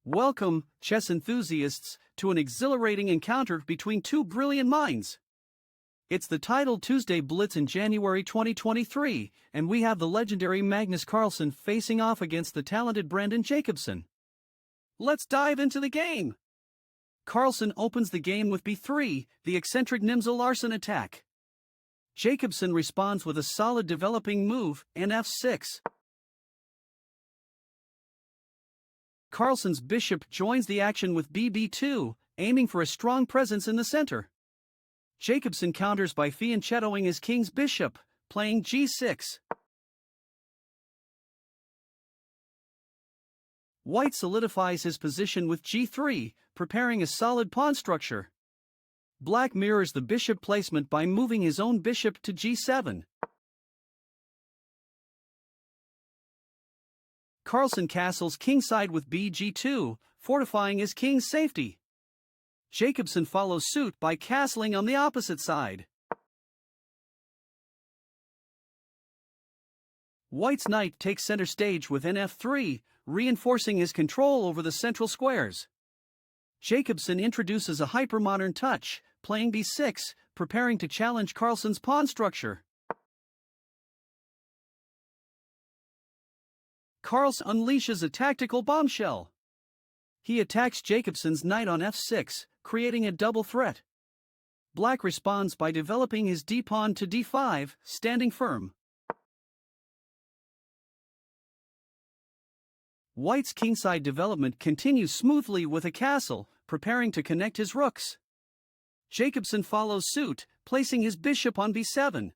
Welcome, chess enthusiasts, to an exhilarating encounter between two brilliant minds. It's the Title Tuesday Blitz in January 2023, and we have the legendary Magnus Carlsen facing off against the talented Brandon Jacobson. Let's dive into the game. Carlsen opens the game with b3, the eccentric Nimzo Larsen attack. Jacobson responds with a solid developing move, f6. Carlsen's bishop joins the action with bb2, aiming for a strong presence in the center. Jacobson counters by fianchettoing his king's bishop, playing g6. White solidifies his position with g3, preparing a solid pawn structure. Black mirrors the bishop placement by moving his own bishop to g7. Carlsen castles kingside with bg2, fortifying his king's safety. Jacobson follows suit by castling on the opposite side. White's knight takes center stage with nf3, reinforcing his control over the central squares. Jacobson introduces a hypermodern touch, playing b6, preparing to challenge Carlsen's pawn structure. Carlsen unleashes a tactical bombshell. He attacks Jacobson's knight on f6, creating a double threat. Black responds by developing his d-pawn to d5, standing firm. White's kingside development continues smoothly with a castle, preparing to connect his rooks. Jacobson follows suit, placing his bishop on b7.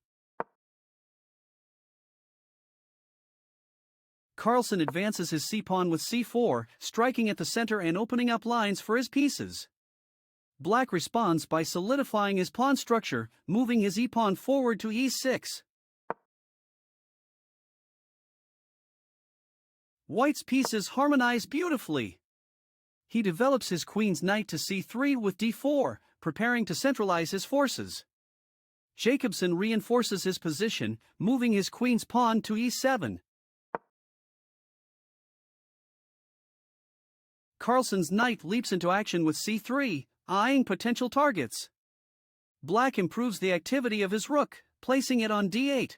Carlsen advances his c-pawn with c4, striking at the center and opening up lines for his pieces. Black responds by solidifying his pawn structure, moving his e-pawn forward to e6. White's pieces harmonize beautifully. He develops his queen's knight to c3 with d4, preparing to centralize his forces. Jacobson reinforces his position, moving his queen's pawn to e7. Carlsen's knight leaps into action with c3, eyeing potential targets. Black improves the activity of his rook, placing it on d8.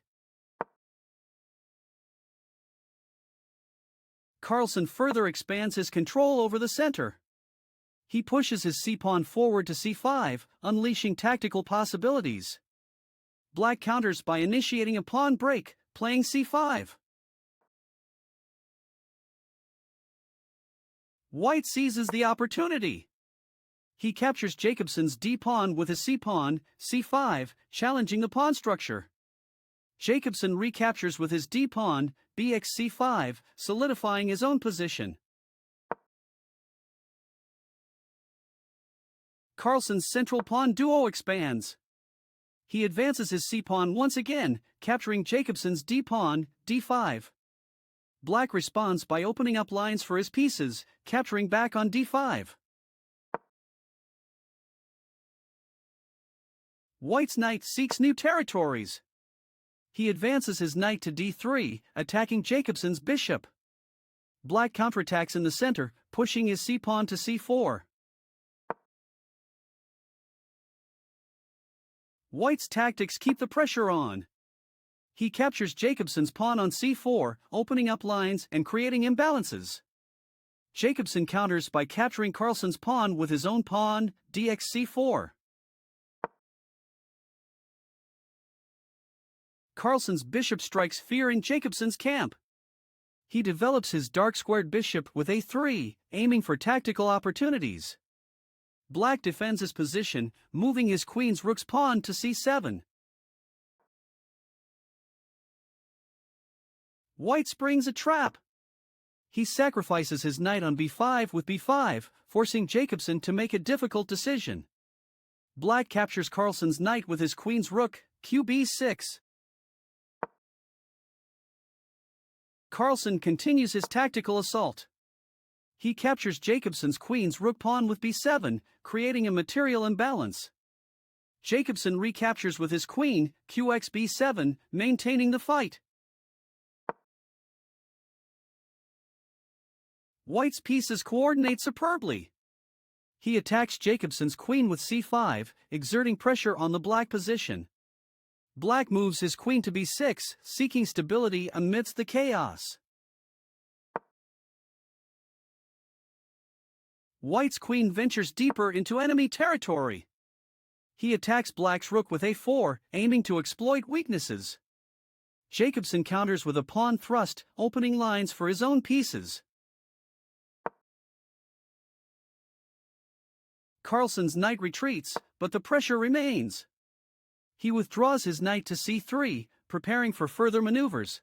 Carlsen further expands his control over the center. He pushes his c-pawn forward to c5, unleashing tactical possibilities. Black counters by initiating a pawn break, playing c5. White seizes the opportunity. He captures Jacobson's d-pawn with his c-pawn, c5, challenging the pawn structure. Jacobson recaptures with his d-pawn, bxc5, solidifying his own position. Carlsen's central pawn duo expands. He advances his c-pawn once again, capturing Jacobson's d-pawn, d5. Black responds by opening up lines for his pieces, capturing back on d5. White's knight seeks new territories. He advances his knight to d3, attacking Jacobson's bishop. Black counterattacks in the center, pushing his c-pawn to c4. White's tactics keep the pressure on. He captures Jacobson's pawn on c4, opening up lines and creating imbalances. Jacobson counters by capturing Carlsen's pawn with his own pawn, dxc4. Carlsen's bishop strikes fear in Jacobson's camp. He develops his dark-squared bishop with a3, aiming for tactical opportunities. Black defends his position, moving his queen's rook's pawn to c7. White springs a trap. He sacrifices his knight on b5 with b5, forcing Jacobson to make a difficult decision. Black captures Carlsen's knight with his queen's rook, qb6. Carlsen continues his tactical assault. He captures Jacobson's queen's rook pawn with b7, creating a material imbalance. Jacobson recaptures with his queen, qxb7, maintaining the fight. White's pieces coordinate superbly. He attacks Jacobson's queen with c5, exerting pressure on the black position. Black moves his queen to b6, seeking stability amidst the chaos. White's queen ventures deeper into enemy territory. He attacks black's rook with a4, aiming to exploit weaknesses. Jacobson counters with a pawn thrust, opening lines for his own pieces. Carlsen's knight retreats, but the pressure remains. He withdraws his knight to c3, preparing for further maneuvers.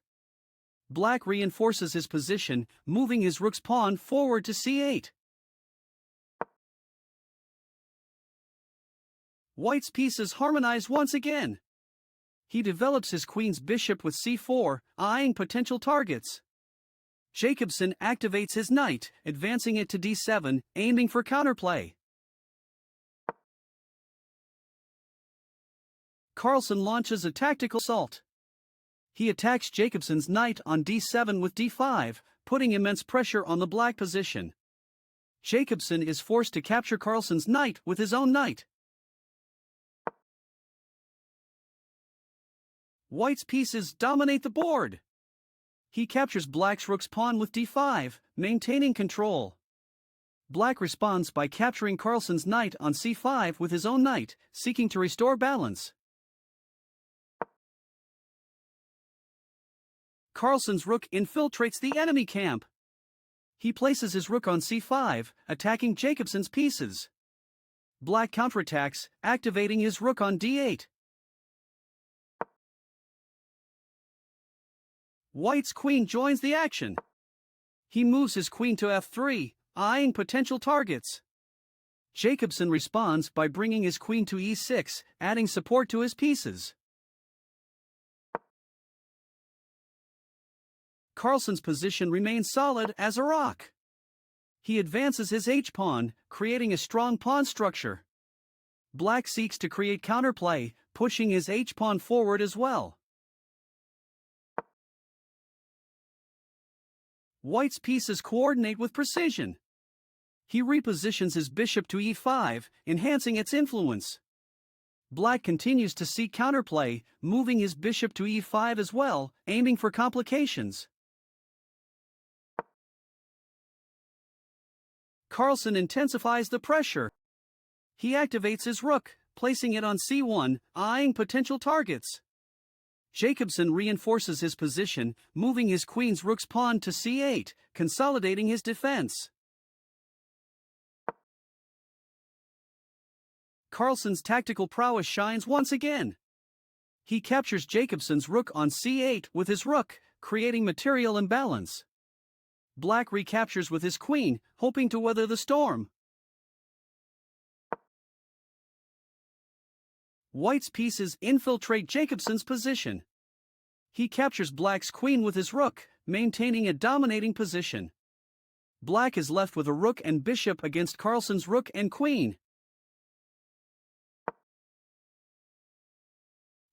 Black reinforces his position, moving his rook's pawn forward to c8. White's pieces harmonize once again. He develops his queen's bishop with c4, eyeing potential targets. Jacobson activates his knight, advancing it to d7, aiming for counterplay. Carlsen launches a tactical assault. He attacks Jacobson's knight on d7 with d5, putting immense pressure on the black position. Jacobson is forced to capture Carlsen's knight with his own knight. White's pieces dominate the board. He captures black's rook's pawn with d5, maintaining control. Black responds by capturing Carlsen's knight on c5 with his own knight, seeking to restore balance. Carlsen's rook infiltrates the enemy camp. He places his rook on c5, attacking Jacobson's pieces. Black counterattacks, activating his rook on d8. White's queen joins the action. He moves his queen to f3, eyeing potential targets. Jacobson responds by bringing his queen to e6, adding support to his pieces. Carlsen's position remains solid as a rock. He advances his h-pawn, creating a strong pawn structure. Black seeks to create counterplay, pushing his h-pawn forward as well. White's pieces coordinate with precision. He repositions his bishop to e5, enhancing its influence. Black continues to seek counterplay, moving his bishop to e5 as well, aiming for complications. Carlsen intensifies the pressure. He activates his rook, placing it on c1, eyeing potential targets. Jacobson reinforces his position, moving his queen's rook's pawn to c8, consolidating his defense. Carlsen's tactical prowess shines once again. He captures Jacobson's rook on c8 with his rook, creating material imbalance. Black recaptures with his queen, hoping to weather the storm. White's pieces infiltrate Jacobson's position. He captures Black's queen with his rook, maintaining a dominating position. Black is left with a rook and bishop against Carlsen's rook and queen.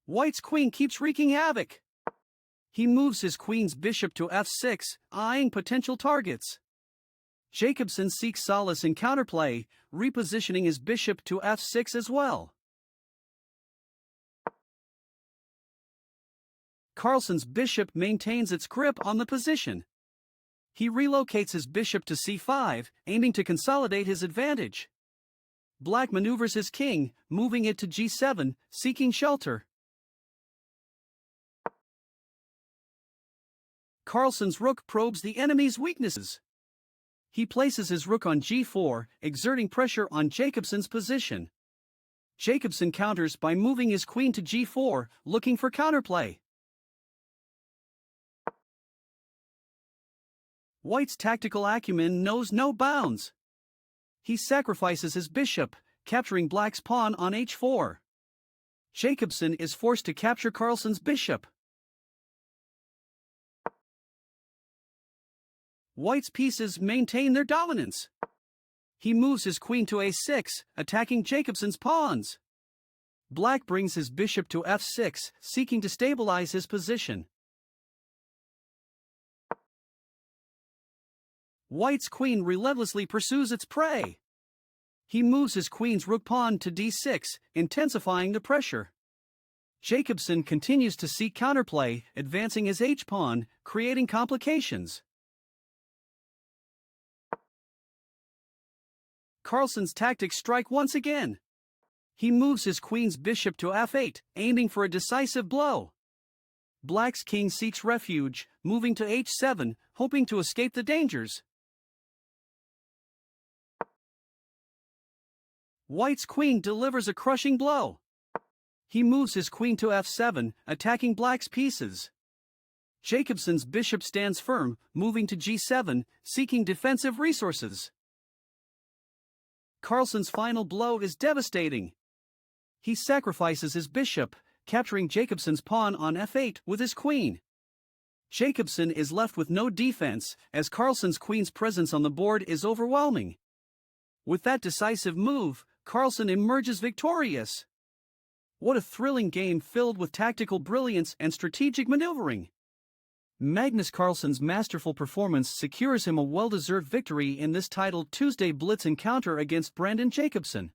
White's queen keeps wreaking havoc. He moves his queen's bishop to f6, eyeing potential targets. Jacobson seeks solace in counterplay, repositioning his bishop to f6 as well. Carlsen's bishop maintains its grip on the position. He relocates his bishop to c5, aiming to consolidate his advantage. Black maneuvers his king, moving it to g7, seeking shelter. Carlsen's rook probes the enemy's weaknesses. He places his rook on g4, exerting pressure on Jacobson's position. Jacobson counters by moving his queen to g4, looking for counterplay. White's tactical acumen knows no bounds. He sacrifices his bishop, capturing Black's pawn on h4. Jacobson is forced to capture Carlsen's bishop. White's pieces maintain their dominance. He moves his queen to a6, attacking Jacobson's pawns. Black brings his bishop to f6, seeking to stabilize his position. White's queen relentlessly pursues its prey. He moves his queen's rook pawn to d6, intensifying the pressure. Jacobson continues to seek counterplay, advancing his h-pawn, creating complications. Carlsen's tactics strike once again. He moves his queen's bishop to f8, aiming for a decisive blow. Black's king seeks refuge, moving to h7, hoping to escape the dangers. White's queen delivers a crushing blow. He moves his queen to f7, attacking black's pieces. Jacobson's bishop stands firm, moving to g7, seeking defensive resources. Carlsen's final blow is devastating. He sacrifices his bishop, capturing Jacobson's pawn on f8 with his queen. Jacobson is left with no defense, as Carlsen's queen's presence on the board is overwhelming. With that decisive move, Carlsen emerges victorious. What a thrilling game filled with tactical brilliance and strategic maneuvering. Magnus Carlsen's masterful performance secures him a well-deserved victory in this titled Tuesday Blitz encounter against Brandon Jacobson.